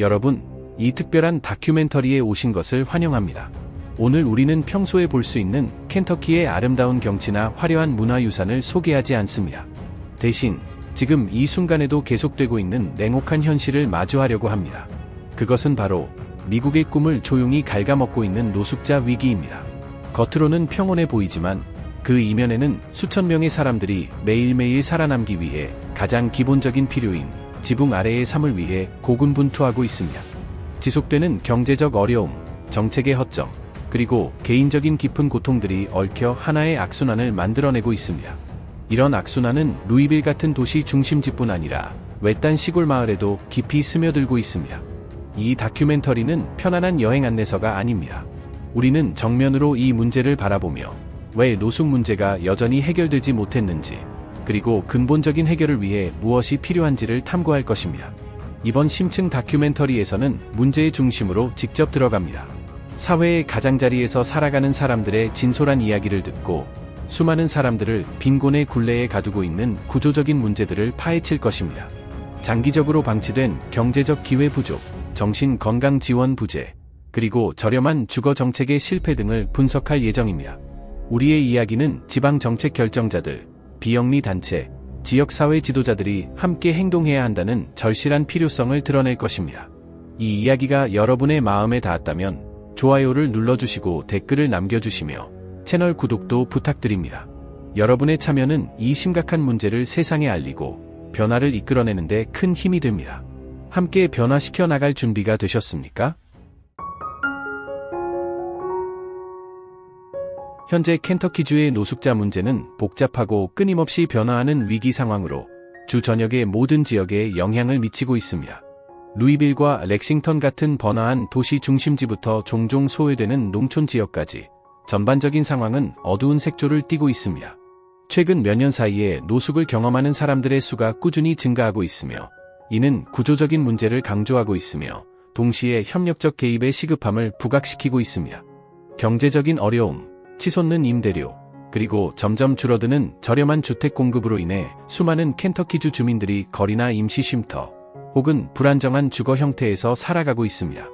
여러분, 이 특별한 다큐멘터리에 오신 것을 환영합니다. 오늘 우리는 평소에 볼 수 있는 켄터키의 아름다운 경치나 화려한 문화유산을 소개하지 않습니다. 대신 지금 이 순간에도 계속되고 있는 냉혹한 현실을 마주하려고 합니다. 그것은 바로 미국의 꿈을 조용히 갉아먹고 있는 노숙자 위기입니다. 겉으로는 평온해 보이지만 그 이면에는 수천 명의 사람들이 매일매일 살아남기 위해 가장 기본적인 필요인 지붕 아래의 삶을 위해 고군분투하고 있습니다. 지속되는 경제적 어려움, 정책의 허점, 그리고 개인적인 깊은 고통들이 얽혀 하나의 악순환을 만들어내고 있습니다. 이런 악순환은 루이빌 같은 도시 중심지뿐 아니라 외딴 시골 마을에도 깊이 스며들고 있습니다. 이 다큐멘터리는 편안한 여행 안내서가 아닙니다. 우리는 정면으로 이 문제를 바라보며 왜 노숙 문제가 여전히 해결되지 못했는지, 그리고 근본적인 해결을 위해 무엇이 필요한지를 탐구할 것입니다. 이번 심층 다큐멘터리에서는 문제의 중심으로 직접 들어갑니다. 사회의 가장자리에서 살아가는 사람들의 진솔한 이야기를 듣고 수많은 사람들을 빈곤의 굴레에 가두고 있는 구조적인 문제들을 파헤칠 것입니다. 장기적으로 방치된 경제적 기회 부족, 정신 건강 지원 부재, 그리고 저렴한 주거 정책의 실패 등을 분석할 예정입니다. 우리의 이야기는 지방 정책 결정자들, 비영리 단체, 지역사회 지도자들이 함께 행동해야 한다는 절실한 필요성을 드러낼 것입니다. 이 이야기가 여러분의 마음에 닿았다면 좋아요를 눌러주시고 댓글을 남겨주시며 채널 구독도 부탁드립니다. 여러분의 참여는 이 심각한 문제를 세상에 알리고 변화를 이끌어내는 데 큰 힘이 됩니다. 함께 변화시켜 나갈 준비가 되셨습니까? 현재 켄터키주의 노숙자 문제는 복잡하고 끊임없이 변화하는 위기 상황으로 주 전역의 모든 지역에 영향을 미치고 있습니다. 루이빌과 렉싱턴 같은 번화한 도시 중심지부터 종종 소외되는 농촌 지역까지 전반적인 상황은 어두운 색조를 띠고 있습니다. 최근 몇 년 사이에 노숙을 경험하는 사람들의 수가 꾸준히 증가하고 있으며 이는 구조적인 문제를 강조하고 있으며 동시에 협력적 개입의 시급함을 부각시키고 있습니다. 경제적인 어려움, 치솟는 임대료, 그리고 점점 줄어드는 저렴한 주택 공급으로 인해 수많은 켄터키주 주민들이 거리나 임시 쉼터, 혹은 불안정한 주거 형태에서 살아가고 있습니다.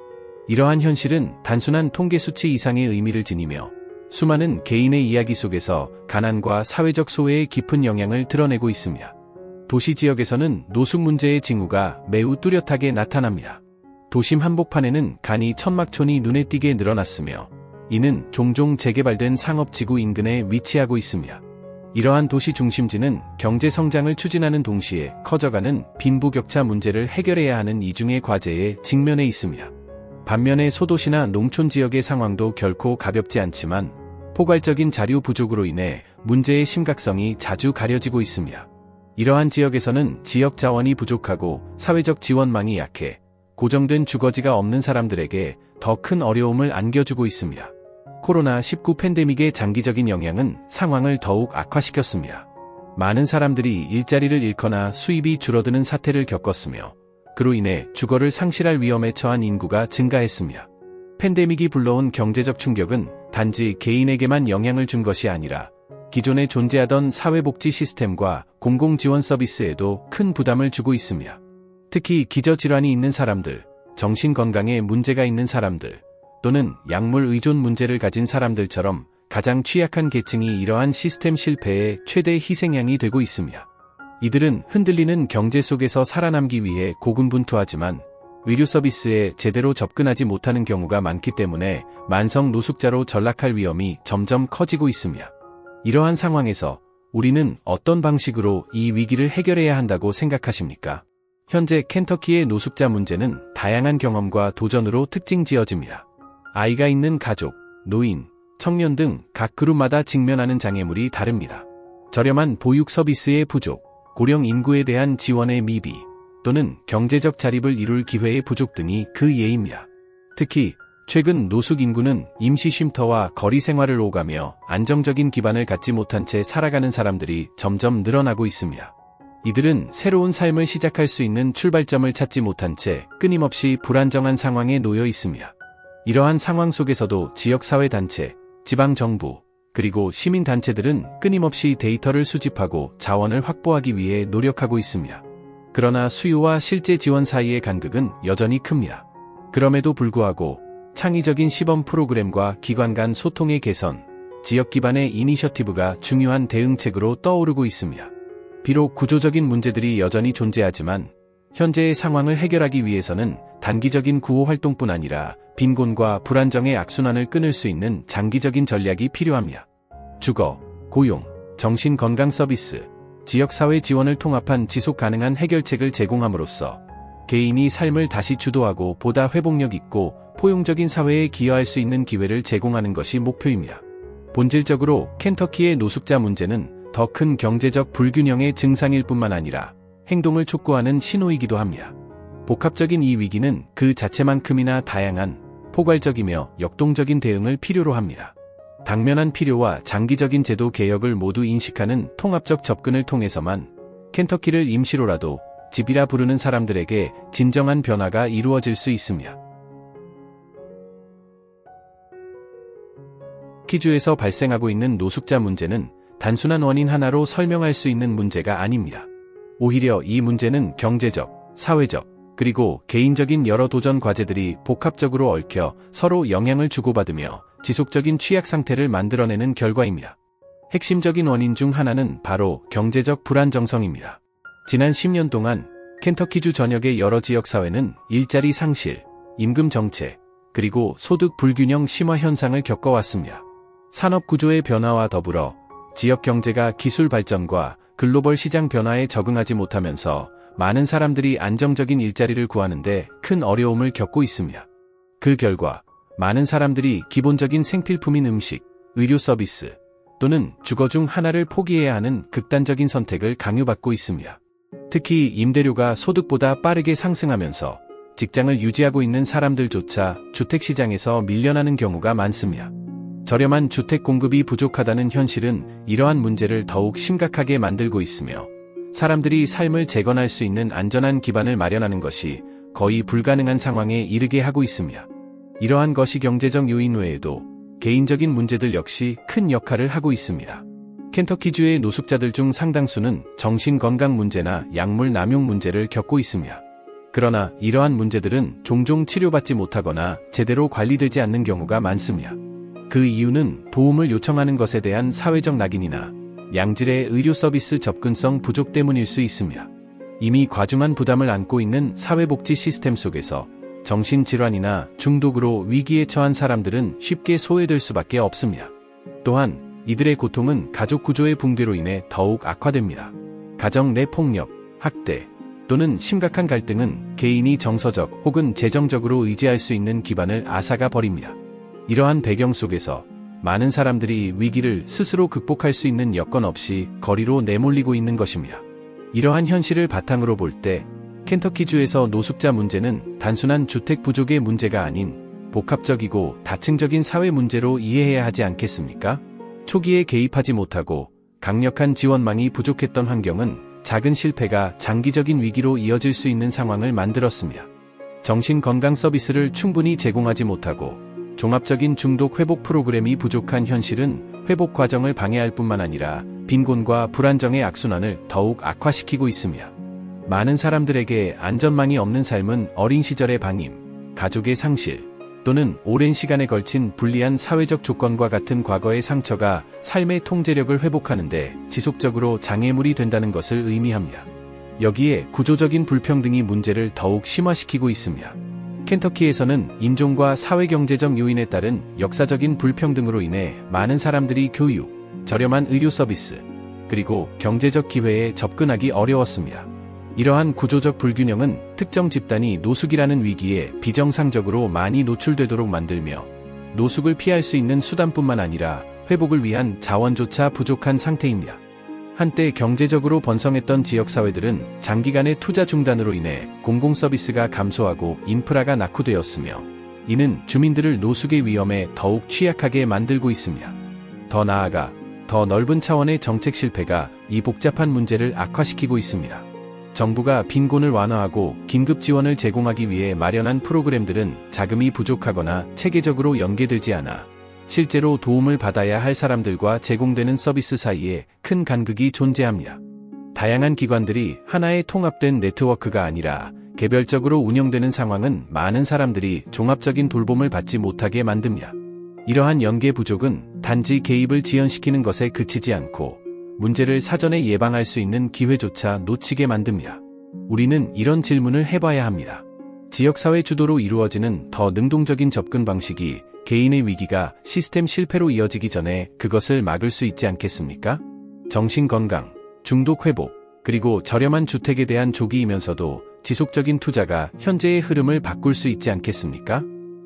이러한 현실은 단순한 통계 수치 이상의 의미를 지니며 수많은 개인의 이야기 속에서 가난과 사회적 소외의 깊은 영향을 드러내고 있습니다. 도시 지역에서는 노숙 문제의 징후가 매우 뚜렷하게 나타납니다. 도심 한복판에는 간이 천막촌이 눈에 띄게 늘어났으며 이는 종종 재개발된 상업지구 인근에 위치하고 있습니다. 이러한 도시 중심지는 경제 성장을 추진하는 동시에 커져가는 빈부격차 문제를 해결해야 하는 이중의 과제에 직면해 있습니다. 반면에 소도시나 농촌 지역의 상황도 결코 가볍지 않지만 포괄적인 자료 부족으로 인해 문제의 심각성이 자주 가려지고 있습니다. 이러한 지역에서는 지역 자원이 부족하고 사회적 지원망이 약해 고정된 주거지가 없는 사람들에게 더 큰 어려움을 안겨주고 있습니다. 코로나19 팬데믹의 장기적인 영향은 상황을 더욱 악화시켰습니다. 많은 사람들이 일자리를 잃거나 수입이 줄어드는 사태를 겪었으며 그로 인해 주거를 상실할 위험에 처한 인구가 증가했습니다. 팬데믹이 불러온 경제적 충격은 단지 개인에게만 영향을 준 것이 아니라 기존에 존재하던 사회복지 시스템과 공공지원 서비스에도 큰 부담을 주고 있습니다. 특히 기저질환이 있는 사람들, 정신건강에 문제가 있는 사람들, 또는 약물 의존 문제를 가진 사람들처럼 가장 취약한 계층이 이러한 시스템 실패의 최대 희생양이 되고 있습니다. 이들은 흔들리는 경제 속에서 살아남기 위해 고군분투하지만 의료 서비스에 제대로 접근하지 못하는 경우가 많기 때문에 만성 노숙자로 전락할 위험이 점점 커지고 있습니다. 이러한 상황에서 우리는 어떤 방식으로 이 위기를 해결해야 한다고 생각하십니까? 현재 켄터키의 노숙자 문제는 다양한 경험과 도전으로 특징 지어집니다. 아이가 있는 가족, 노인, 청년 등 각 그룹마다 직면하는 장애물이 다릅니다. 저렴한 보육 서비스의 부족, 고령 인구에 대한 지원의 미비, 또는 경제적 자립을 이룰 기회의 부족 등이 그 예입니다. 특히 최근 노숙 인구는 임시 쉼터와 거리 생활을 오가며 안정적인 기반을 갖지 못한 채 살아가는 사람들이 점점 늘어나고 있습니다. 이들은 새로운 삶을 시작할 수 있는 출발점을 찾지 못한 채 끊임없이 불안정한 상황에 놓여 있습니다. 이러한 상황 속에서도 지역사회단체, 지방정부, 그리고 시민단체들은 끊임없이 데이터를 수집하고 자원을 확보하기 위해 노력하고 있습니다. 그러나 수요와 실제 지원 사이의 간극은 여전히 큽니다. 그럼에도 불구하고 창의적인 시범 프로그램과 기관 간 소통의 개선, 지역 기반의 이니셔티브가 중요한 대응책으로 떠오르고 있습니다. 비록 구조적인 문제들이 여전히 존재하지만 현재의 상황을 해결하기 위해서는 단기적인 구호 활동뿐 아니라 빈곤과 불안정의 악순환을 끊을 수 있는 장기적인 전략이 필요합니다. 주거, 고용, 정신건강 서비스, 지역사회 지원을 통합한 지속 가능한 해결책을 제공함으로써 개인이 삶을 다시 주도하고 보다 회복력 있고 포용적인 사회에 기여할 수 있는 기회를 제공하는 것이 목표입니다. 본질적으로 켄터키의 노숙자 문제는 더 큰 경제적 불균형의 증상일 뿐만 아니라 행동을 촉구하는 신호이기도 합니다. 복합적인 이 위기는 그 자체만큼이나 다양한, 포괄적이며 역동적인 대응을 필요로 합니다. 당면한 필요와 장기적인 제도 개혁을 모두 인식하는 통합적 접근을 통해서만 켄터키를 임시로라도 집이라 부르는 사람들에게 진정한 변화가 이루어질 수 있습니다. 켄터키주에서 발생하고 있는 노숙자 문제는 단순한 원인 하나로 설명할 수 있는 문제가 아닙니다. 오히려 이 문제는 경제적, 사회적, 그리고 개인적인 여러 도전 과제들이 복합적으로 얽혀 서로 영향을 주고받으며 지속적인 취약 상태를 만들어내는 결과입니다. 핵심적인 원인 중 하나는 바로 경제적 불안정성입니다. 지난 10년 동안 켄터키주 전역의 여러 지역사회는 일자리 상실, 임금 정체, 그리고 소득 불균형 심화 현상을 겪어왔습니다. 산업 구조의 변화와 더불어 지역 경제가 기술 발전과 글로벌 시장 변화에 적응하지 못하면서 많은 사람들이 안정적인 일자리를 구하는데 큰 어려움을 겪고 있습니다. 그 결과 많은 사람들이 기본적인 생필품인 음식, 의료 서비스 또는 주거 중 하나를 포기해야 하는 극단적인 선택을 강요받고 있습니다. 특히 임대료가 소득보다 빠르게 상승하면서 직장을 유지하고 있는 사람들조차 주택시장에서 밀려나는 경우가 많습니다. 저렴한 주택 공급이 부족하다는 현실은 이러한 문제를 더욱 심각하게 만들고 있으며 사람들이 삶을 재건할 수 있는 안전한 기반을 마련하는 것이 거의 불가능한 상황에 이르게 하고 있습니다. 이러한 것이 경제적 요인 외에도 개인적인 문제들 역시 큰 역할을 하고 있습니다. 켄터키주의 노숙자들 중 상당수는 정신건강 문제나 약물 남용 문제를 겪고 있습니다. 그러나 이러한 문제들은 종종 치료받지 못하거나 제대로 관리되지 않는 경우가 많습니다. 그 이유는 도움을 요청하는 것에 대한 사회적 낙인이나 양질의 의료 서비스 접근성 부족 때문일 수 있습니다. 이미 과중한 부담을 안고 있는 사회복지 시스템 속에서 정신질환이나 중독으로 위기에 처한 사람들은 쉽게 소외될 수밖에 없습니다. 또한 이들의 고통은 가족 구조의 붕괴로 인해 더욱 악화됩니다. 가정 내 폭력, 학대 또는 심각한 갈등은 개인이 정서적 혹은 재정적으로 의지할 수 있는 기반을 앗아가 버립니다. 이러한 배경 속에서 많은 사람들이 위기를 스스로 극복할 수 있는 여건 없이 거리로 내몰리고 있는 것입니다. 이러한 현실을 바탕으로 볼 때 켄터키주에서 노숙자 문제는 단순한 주택 부족의 문제가 아닌 복합적이고 다층적인 사회 문제로 이해해야 하지 않겠습니까? 초기에 개입하지 못하고 강력한 지원망이 부족했던 환경은 작은 실패가 장기적인 위기로 이어질 수 있는 상황을 만들었습니다. 정신건강 서비스를 충분히 제공하지 못하고 종합적인 중독 회복 프로그램이 부족한 현실은 회복 과정을 방해할 뿐만 아니라 빈곤과 불안정의 악순환을 더욱 악화시키고 있습니다. 많은 사람들에게 안전망이 없는 삶은 어린 시절의 방임, 가족의 상실, 또는 오랜 시간에 걸친 불리한 사회적 조건과 같은 과거의 상처가 삶의 통제력을 회복하는데 지속적으로 장애물이 된다는 것을 의미합니다. 여기에 구조적인 불평등이 문제를 더욱 심화시키고 있습니다. 켄터키에서는 인종과 사회경제적 요인에 따른 역사적인 불평등으로 인해 많은 사람들이 교육, 저렴한 의료 서비스, 그리고 경제적 기회에 접근하기 어려웠습니다. 이러한 구조적 불균형은 특정 집단이 노숙이라는 위기에 비정상적으로 많이 노출되도록 만들며 노숙을 피할 수 있는 수단뿐만 아니라 회복을 위한 자원조차 부족한 상태입니다. 한때 경제적으로 번성했던 지역사회들은 장기간의 투자 중단으로 인해 공공서비스가 감소하고 인프라가 낙후되었으며 이는 주민들을 노숙의 위험에 더욱 취약하게 만들고 있습니다. 더 나아가 더 넓은 차원의 정책 실패가 이 복잡한 문제를 악화시키고 있습니다. 정부가 빈곤을 완화하고 긴급 지원을 제공하기 위해 마련한 프로그램들은 자금이 부족하거나 체계적으로 연계되지 않아 실제로 도움을 받아야 할 사람들과 제공되는 서비스 사이에 큰 간극이 존재합니다. 다양한 기관들이 하나의 통합된 네트워크가 아니라 개별적으로 운영되는 상황은 많은 사람들이 종합적인 돌봄을 받지 못하게 만듭니다. 이러한 연계 부족은 단지 개입을 지연시키는 것에 그치지 않고 문제를 사전에 예방할 수 있는 기회조차 놓치게 만듭니다. 우리는 이런 질문을 해봐야 합니다. 지역사회 주도로 이루어지는 더 능동적인 접근 방식이 개인의 위기가 시스템 실패로 이어지기 전에 그것을 막을 수 있지 않겠습니까? 정신건강, 중독 회복, 그리고 저렴한 주택에 대한 조기이면서도 지속적인 투자가 현재의 흐름을 바꿀 수 있지 않겠습니까?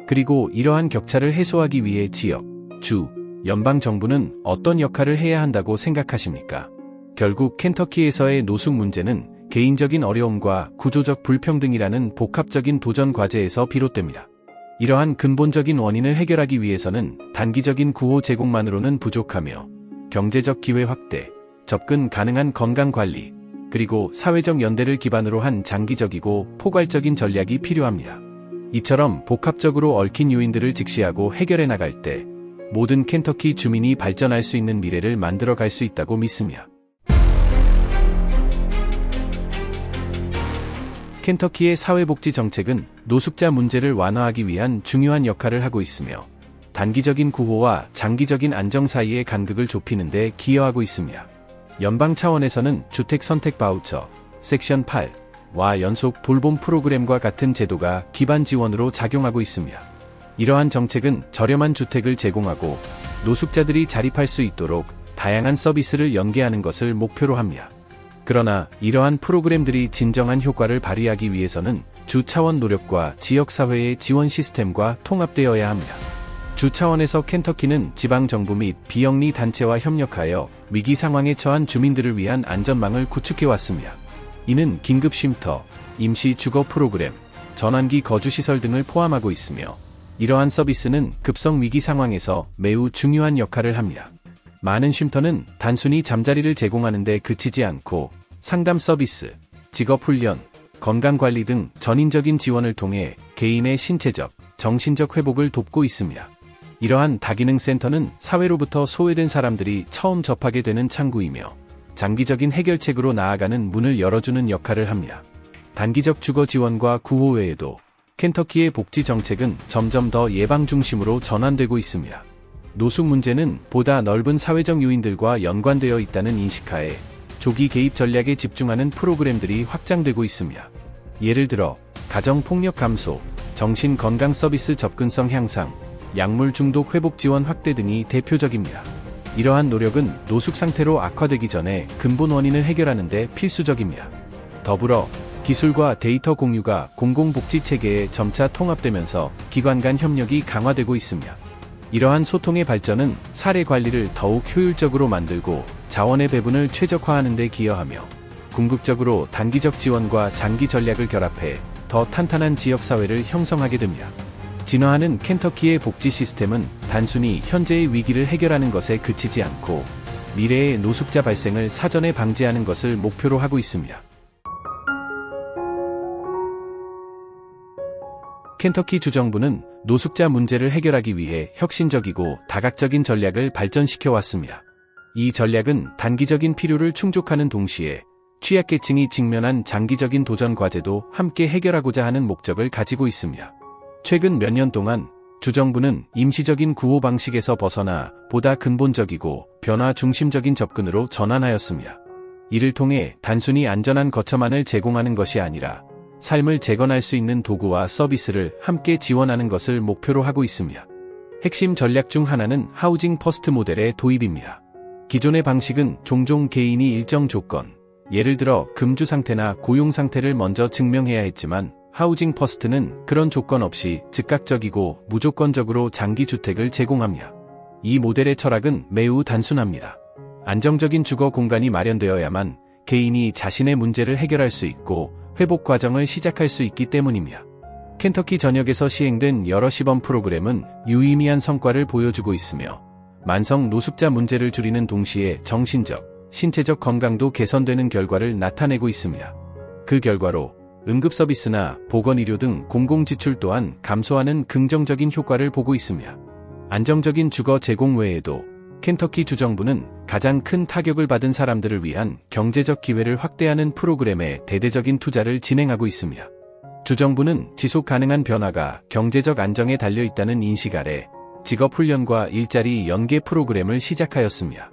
그리고 이러한 격차를 해소하기 위해 지역, 주, 연방정부는 어떤 역할을 해야 한다고 생각하십니까? 결국 켄터키에서의 노숙 문제는 개인적인 어려움과 구조적 불평등이라는 복합적인 도전 과제에서 비롯됩니다. 이러한 근본적인 원인을 해결하기 위해서는 단기적인 구호 제공만으로는 부족하며 경제적 기회 확대, 접근 가능한 건강관리, 그리고 사회적 연대를 기반으로 한 장기적이고 포괄적인 전략이 필요합니다. 이처럼 복합적으로 얽힌 요인들을 직시하고 해결해 나갈 때 모든 켄터키 주민이 발전할 수 있는 미래를 만들어 갈 수 있다고 믿습니다. 켄터키의 사회복지 정책은 노숙자 문제를 완화하기 위한 중요한 역할을 하고 있으며 단기적인 구호와 장기적인 안정 사이의 간극을 좁히는 데 기여하고 있습니다. 연방 차원에서는 주택 선택 바우처, 섹션 8와 연속 돌봄 프로그램과 같은 제도가 기반 지원으로 작용하고 있습니다. 이러한 정책은 저렴한 주택을 제공하고 노숙자들이 자립할 수 있도록 다양한 서비스를 연계하는 것을 목표로 합니다. 그러나 이러한 프로그램들이 진정한 효과를 발휘하기 위해서는 주 차원 노력과 지역사회의 지원 시스템과 통합되어야 합니다. 주 차원에서 켄터키는 지방정부 및 비영리 단체와 협력하여 위기 상황에 처한 주민들을 위한 안전망을 구축해왔습니다. 이는 긴급 쉼터, 임시 주거 프로그램, 전환기 거주시설 등을 포함하고 있으며 이러한 서비스는 급성 위기 상황에서 매우 중요한 역할을 합니다. 많은 쉼터는 단순히 잠자리를 제공하는 데 그치지 않고 상담 서비스, 직업훈련, 건강관리 등 전인적인 지원을 통해 개인의 신체적, 정신적 회복을 돕고 있습니다. 이러한 다기능 센터는 사회로부터 소외된 사람들이 처음 접하게 되는 창구이며 장기적인 해결책으로 나아가는 문을 열어주는 역할을 합니다. 단기적 주거 지원과 구호 외에도 켄터키의 복지 정책은 점점 더 예방 중심으로 전환되고 있습니다. 노숙 문제는 보다 넓은 사회적 요인들과 연관되어 있다는 인식하에 조기 개입 전략에 집중하는 프로그램들이 확장되고 있습니다. 예를 들어 가정폭력 감소, 정신건강 서비스 접근성 향상, 약물 중독 회복 지원 확대 등이 대표적입니다. 이러한 노력은 노숙 상태로 악화되기 전에 근본 원인을 해결하는 데 필수적입니다. 더불어 기술과 데이터 공유가 공공복지 체계에 점차 통합되면서 기관 간 협력이 강화되고 있습니다. 이러한 소통의 발전은 사례 관리를 더욱 효율적으로 만들고 자원의 배분을 최적화하는 데 기여하며 궁극적으로 단기적 지원과 장기 전략을 결합해 더 탄탄한 지역사회를 형성하게 됩니다. 진화하는 켄터키의 복지 시스템은 단순히 현재의 위기를 해결하는 것에 그치지 않고 미래의 노숙자 발생을 사전에 방지하는 것을 목표로 하고 있습니다. 켄터키 주정부는 노숙자 문제를 해결하기 위해 혁신적이고 다각적인 전략을 발전시켜 왔습니다. 이 전략은 단기적인 필요를 충족하는 동시에 취약계층이 직면한 장기적인 도전 과제도 함께 해결하고자 하는 목적을 가지고 있습니다. 최근 몇 년 동안 주정부는 임시적인 구호 방식에서 벗어나 보다 근본적이고 변화 중심적인 접근으로 전환하였습니다. 이를 통해 단순히 안전한 거처만을 제공하는 것이 아니라 삶을 재건할 수 있는 도구와 서비스를 함께 지원하는 것을 목표로 하고 있습니다. 핵심 전략 중 하나는 하우징 퍼스트 모델의 도입입니다. 기존의 방식은 종종 개인이 일정 조건, 예를 들어 금주 상태나 고용 상태를 먼저 증명해야 했지만 하우징 퍼스트는 그런 조건 없이 즉각적이고 무조건적으로 장기 주택을 제공합니다. 이 모델의 철학은 매우 단순합니다. 안정적인 주거 공간이 마련되어야만 개인이 자신의 문제를 해결할 수 있고 회복 과정을 시작할 수 있기 때문입니다. 켄터키 전역에서 시행된 여러 시범 프로그램은 유의미한 성과를 보여주고 있으며 만성 노숙자 문제를 줄이는 동시에 정신적, 신체적 건강도 개선되는 결과를 나타내고 있습니다. 그 결과로 응급서비스나 보건의료 등 공공지출 또한 감소하는 긍정적인 효과를 보고 있습니다. 안정적인 주거 제공 외에도 켄터키 주정부는 가장 큰 타격을 받은 사람들을 위한 경제적 기회를 확대하는 프로그램에 대대적인 투자를 진행하고 있습니다. 주정부는 지속 가능한 변화가 경제적 안정에 달려 있다는 인식 아래 직업훈련과 일자리 연계 프로그램을 시작하였습니다.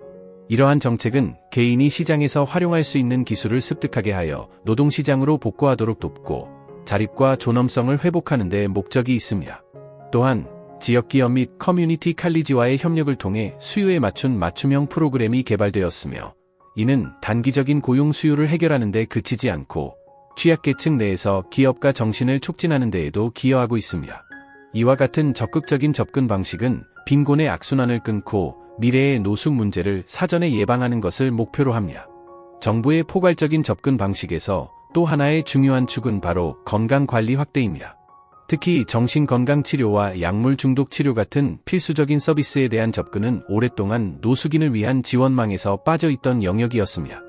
이러한 정책은 개인이 시장에서 활용할 수 있는 기술을 습득하게 하여 노동시장으로 복구하도록 돕고 자립과 존엄성을 회복하는 데 목적이 있습니다. 또한 지역기업 및 커뮤니티 칼리지와의 협력을 통해 수요에 맞춘 맞춤형 프로그램이 개발되었으며 이는 단기적인 고용 수요를 해결하는 데 그치지 않고 취약계층 내에서 기업가 정신을 촉진하는 데에도 기여하고 있습니다. 이와 같은 적극적인 접근 방식은 빈곤의 악순환을 끊고 미래의 노숙 문제를 사전에 예방하는 것을 목표로 합니다. 정부의 포괄적인 접근 방식에서 또 하나의 중요한 축은 바로 건강관리 확대입니다. 특히 정신건강치료와 약물 중독 치료 같은 필수적인 서비스에 대한 접근은 오랫동안 노숙인을 위한 지원망에서 빠져있던 영역이었습니다.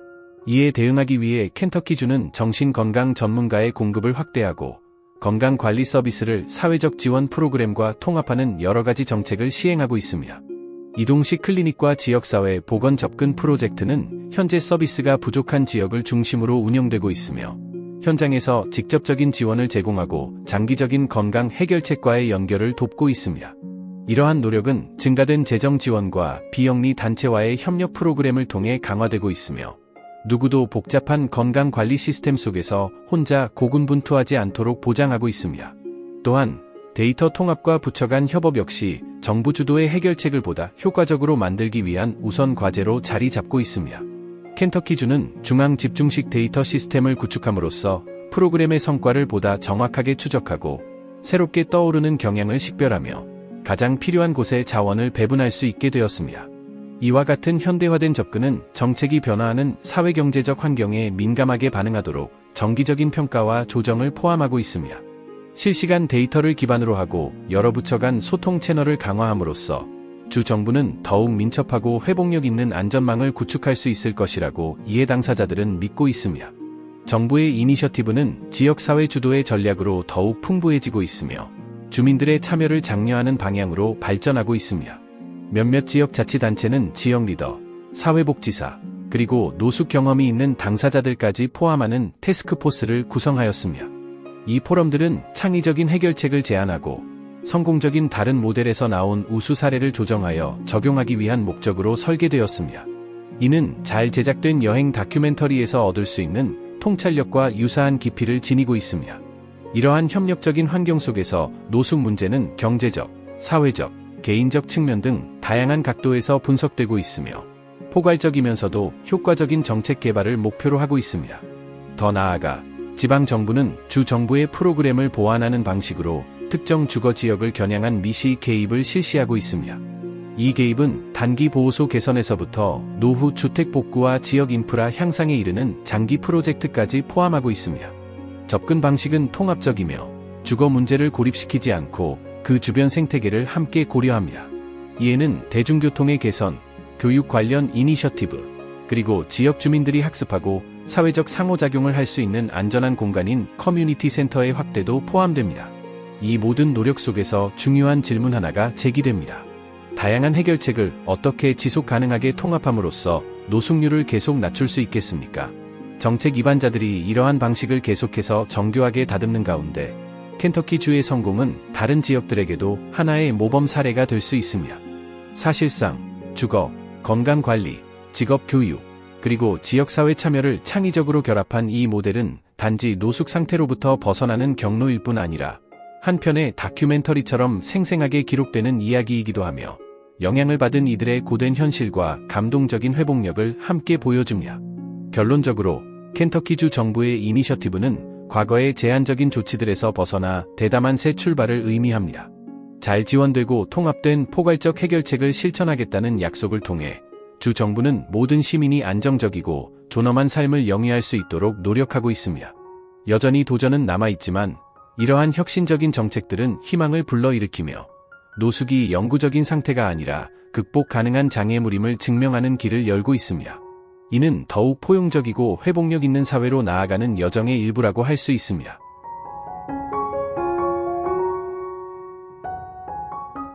이에 대응하기 위해 켄터키주는 정신건강 전문가의 공급을 확대하고 건강관리 서비스를 사회적 지원 프로그램과 통합하는 여러가지 정책을 시행하고 있습니다. 이동식 클리닉과 지역사회 보건 접근 프로젝트는 현재 서비스가 부족한 지역을 중심으로 운영되고 있으며 현장에서 직접적인 지원을 제공하고 장기적인 건강 해결책과의 연결을 돕고 있습니다. 이러한 노력은 증가된 재정 지원과 비영리 단체와의 협력 프로그램을 통해 강화되고 있으며 누구도 복잡한 건강관리 시스템 속에서 혼자 고군분투하지 않도록 보장하고 있습니다. 또한 데이터 통합과 부처 간 협업 역시 정부 주도의 해결책을 보다 효과적으로 만들기 위한 우선 과제로 자리 잡고 있습니다. 켄터키주는 중앙 집중식 데이터 시스템을 구축함으로써 프로그램의 성과를 보다 정확하게 추적하고 새롭게 떠오르는 경향을 식별하며 가장 필요한 곳에 자원을 배분할 수 있게 되었습니다. 이와 같은 현대화된 접근은 정책이 변화하는 사회경제적 환경에 민감하게 반응하도록 정기적인 평가와 조정을 포함하고 있습니다. 실시간 데이터를 기반으로 하고 여러 부처 간 소통 채널을 강화함으로써 주 정부는 더욱 민첩하고 회복력 있는 안전망을 구축할 수 있을 것이라고 이해 당사자들은 믿고 있습니다. 정부의 이니셔티브는 지역사회 주도의 전략으로 더욱 풍부해지고 있으며 주민들의 참여를 장려하는 방향으로 발전하고 있습니다. 몇몇 지역자치단체는 지역 리더, 사회복지사, 그리고 노숙 경험이 있는 당사자들까지 포함하는 태스크포스를 구성하였습니다. 이 포럼들은 창의적인 해결책을 제안하고 성공적인 다른 모델에서 나온 우수 사례를 조정하여 적용하기 위한 목적으로 설계되었습니다. 이는 잘 제작된 여행 다큐멘터리에서 얻을 수 있는 통찰력과 유사한 깊이를 지니고 있습니다. 이러한 협력적인 환경 속에서 노숙 문제는 경제적, 사회적, 개인적 측면 등 다양한 각도에서 분석되고 있으며 포괄적이면서도 효과적인 정책 개발을 목표로 하고 있습니다. 더 나아가 지방정부는 주정부의 프로그램을 보완하는 방식으로 특정 주거 지역을 겨냥한 미시 개입을 실시하고 있습니다. 이 개입은 단기 보호소 개선에서부터 노후 주택 복구와 지역 인프라 향상에 이르는 장기 프로젝트까지 포함하고 있습니다. 접근 방식은 통합적이며 주거 문제를 고립시키지 않고 그 주변 생태계를 함께 고려합니다. 이에는 대중교통의 개선, 교육 관련 이니셔티브, 그리고 지역 주민들이 학습하고 사회적 상호작용을 할 수 있는 안전한 공간인 커뮤니티 센터의 확대도 포함됩니다. 이 모든 노력 속에서 중요한 질문 하나가 제기됩니다. 다양한 해결책을 어떻게 지속 가능하게 통합함으로써 노숙률을 계속 낮출 수 있겠습니까? 정책 입안자들이 이러한 방식을 계속해서 정교하게 다듬는 가운데 켄터키주의 성공은 다른 지역들에게도 하나의 모범 사례가 될 수 있습니다. 사실상 주거, 건강관리, 직업교육, 그리고 지역사회 참여를 창의적으로 결합한 이 모델은 단지 노숙 상태로부터 벗어나는 경로일 뿐 아니라 한편의 다큐멘터리처럼 생생하게 기록되는 이야기이기도 하며 영향을 받은 이들의 고된 현실과 감동적인 회복력을 함께 보여줍니다. 결론적으로 켄터키주 정부의 이니셔티브는 과거의 제한적인 조치들에서 벗어나 대담한 새 출발을 의미합니다. 잘 지원되고 통합된 포괄적 해결책을 실천하겠다는 약속을 통해 주 정부는 모든 시민이 안정적이고 존엄한 삶을 영위할 수 있도록 노력하고 있습니다. 여전히 도전은 남아있지만 이러한 혁신적인 정책들은 희망을 불러일으키며 노숙이 영구적인 상태가 아니라 극복 가능한 장애물임을 증명하는 길을 열고 있습니다. 이는 더욱 포용적이고 회복력 있는 사회로 나아가는 여정의 일부라고 할 수 있습니다.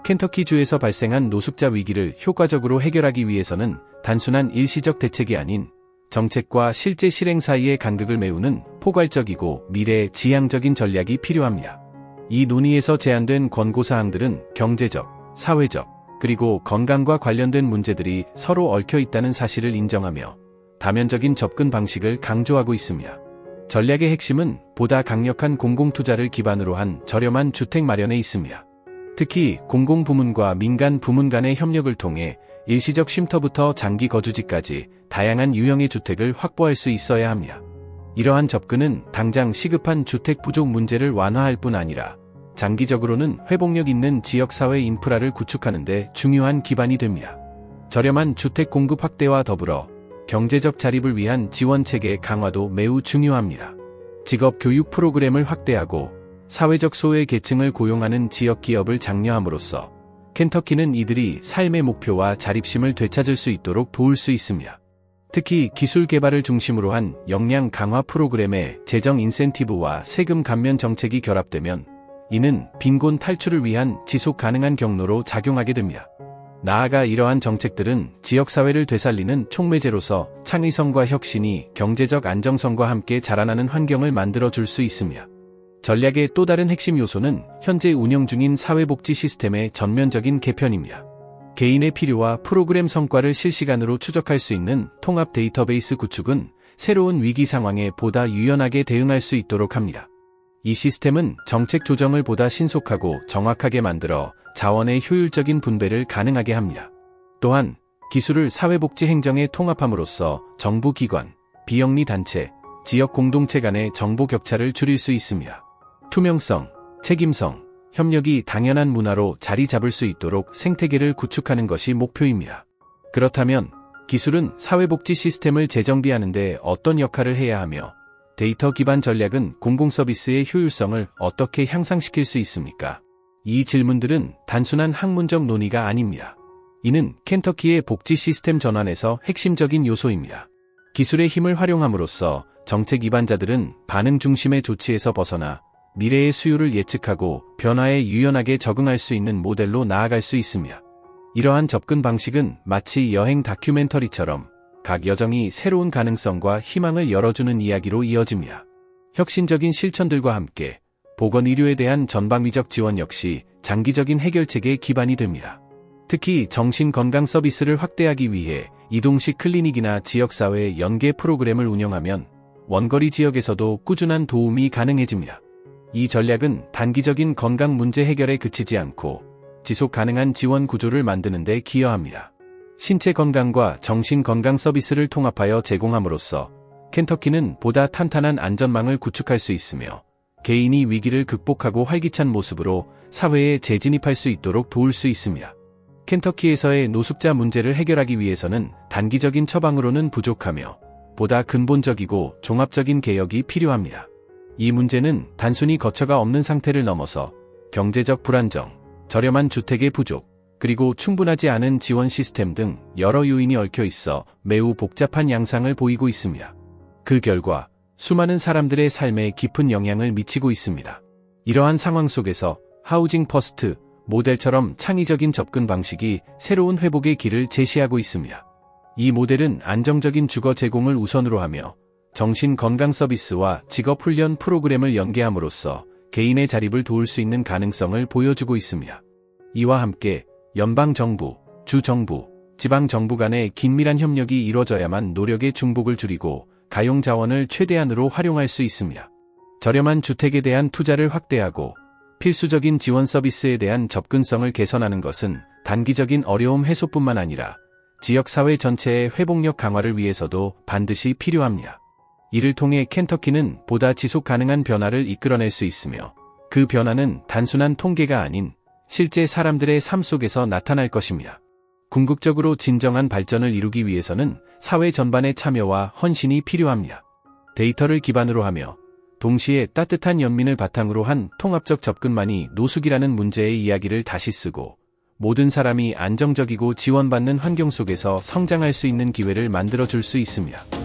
켄터키주에서 발생한 노숙자 위기를 효과적으로 해결하기 위해서는 단순한 일시적 대책이 아닌 정책과 실제 실행 사이의 간극을 메우는 포괄적이고 미래지향적인 전략이 필요합니다. 이 논의에서 제안된 권고사항들은 경제적, 사회적, 그리고 건강과 관련된 문제들이 서로 얽혀 있다는 사실을 인정하며 다면적인 접근 방식을 강조하고 있습니다. 전략의 핵심은 보다 강력한 공공투자를 기반으로 한 저렴한 주택 마련에 있습니다. 특히 공공부문과 민간 부문 간의 협력을 통해 일시적 쉼터부터 장기 거주지까지 다양한 유형의 주택을 확보할 수 있어야 합니다. 이러한 접근은 당장 시급한 주택 부족 문제를 완화할 뿐 아니라 장기적으로는 회복력 있는 지역사회 인프라를 구축하는 데 중요한 기반이 됩니다. 저렴한 주택 공급 확대와 더불어 경제적 자립을 위한 지원체계 강화도 매우 중요합니다. 직업 교육 프로그램을 확대하고 사회적 소외 계층을 고용하는 지역 기업을 장려함으로써 켄터키는 이들이 삶의 목표와 자립심을 되찾을 수 있도록 도울 수 있습니다. 특히 기술 개발을 중심으로 한 역량 강화 프로그램의 재정 인센티브와 세금 감면 정책이 결합되면 이는 빈곤 탈출을 위한 지속 가능한 경로로 작용하게 됩니다. 나아가 이러한 정책들은 지역사회를 되살리는 촉매제로서 창의성과 혁신이 경제적 안정성과 함께 자라나는 환경을 만들어 줄 수 있습니다. 전략의 또 다른 핵심 요소는 현재 운영 중인 사회복지 시스템의 전면적인 개편입니다. 개인의 필요와 프로그램 성과를 실시간으로 추적할 수 있는 통합 데이터베이스 구축은 새로운 위기 상황에 보다 유연하게 대응할 수 있도록 합니다. 이 시스템은 정책 조정을 보다 신속하고 정확하게 만들어 자원의 효율적인 분배를 가능하게 합니다. 또한 기술을 사회복지 행정에 통합함으로써 정부 기관, 비영리 단체, 지역 공동체 간의 정보 격차를 줄일 수 있습니다. 투명성, 책임성, 협력이 당연한 문화로 자리 잡을 수 있도록 생태계를 구축하는 것이 목표입니다. 그렇다면 기술은 사회복지 시스템을 재정비하는 데 어떤 역할을 해야 하며 데이터 기반 전략은 공공서비스의 효율성을 어떻게 향상시킬 수 있습니까? 이 질문들은 단순한 학문적 논의가 아닙니다. 이는 켄터키의 복지 시스템 전환에서 핵심적인 요소입니다. 기술의 힘을 활용함으로써 정책 입안자들은 반응 중심의 조치에서 벗어나 미래의 수요를 예측하고 변화에 유연하게 적응할 수 있는 모델로 나아갈 수 있습니다. 이러한 접근 방식은 마치 여행 다큐멘터리처럼 각 여정이 새로운 가능성과 희망을 열어주는 이야기로 이어집니다. 혁신적인 실천들과 함께 보건의료에 대한 전방위적 지원 역시 장기적인 해결책의 기반이 됩니다. 특히 정신건강 서비스를 확대하기 위해 이동식 클리닉이나 지역사회 연계 프로그램을 운영하면 원거리 지역에서도 꾸준한 도움이 가능해집니다. 이 전략은 단기적인 건강 문제 해결에 그치지 않고 지속 가능한 지원 구조를 만드는 데 기여합니다. 신체 건강과 정신 건강 서비스를 통합하여 제공함으로써 켄터키는 보다 탄탄한 안전망을 구축할 수 있으며 개인이 위기를 극복하고 활기찬 모습으로 사회에 재진입할 수 있도록 도울 수 있습니다. 켄터키에서의 노숙자 문제를 해결하기 위해서는 단기적인 처방으로는 부족하며 보다 근본적이고 종합적인 개혁이 필요합니다. 이 문제는 단순히 거처가 없는 상태를 넘어서 경제적 불안정, 저렴한 주택의 부족, 그리고 충분하지 않은 지원 시스템 등 여러 요인이 얽혀 있어 매우 복잡한 양상을 보이고 있습니다. 그 결과 수많은 사람들의 삶에 깊은 영향을 미치고 있습니다. 이러한 상황 속에서 하우징 퍼스트 모델처럼 창의적인 접근 방식이 새로운 회복의 길을 제시하고 있습니다. 이 모델은 안정적인 주거 제공을 우선으로 하며 정신 건강 서비스와 직업 훈련 프로그램을 연계함으로써 개인의 자립을 도울 수 있는 가능성을 보여주고 있습니다. 이와 함께 연방정부, 주정부, 지방정부 간의 긴밀한 협력이 이뤄져야만 노력의 중복을 줄이고 가용 자원을 최대한으로 활용할 수 있습니다. 저렴한 주택에 대한 투자를 확대하고 필수적인 지원 서비스에 대한 접근성을 개선하는 것은 단기적인 어려움 해소뿐만 아니라 지역사회 전체의 회복력 강화를 위해서도 반드시 필요합니다. 이를 통해 켄터키는 보다 지속 가능한 변화를 이끌어낼 수 있으며 그 변화는 단순한 통계가 아닌 실제 사람들의 삶 속에서 나타날 것입니다. 궁극적으로 진정한 발전을 이루기 위해서는 사회 전반의 참여와 헌신이 필요합니다. 데이터를 기반으로 하며 동시에 따뜻한 연민을 바탕으로 한 통합적 접근만이 노숙이라는 문제의 이야기를 다시 쓰고 모든 사람이 안정적이고 지원받는 환경 속에서 성장할 수 있는 기회를 만들어 줄 수 있습니다.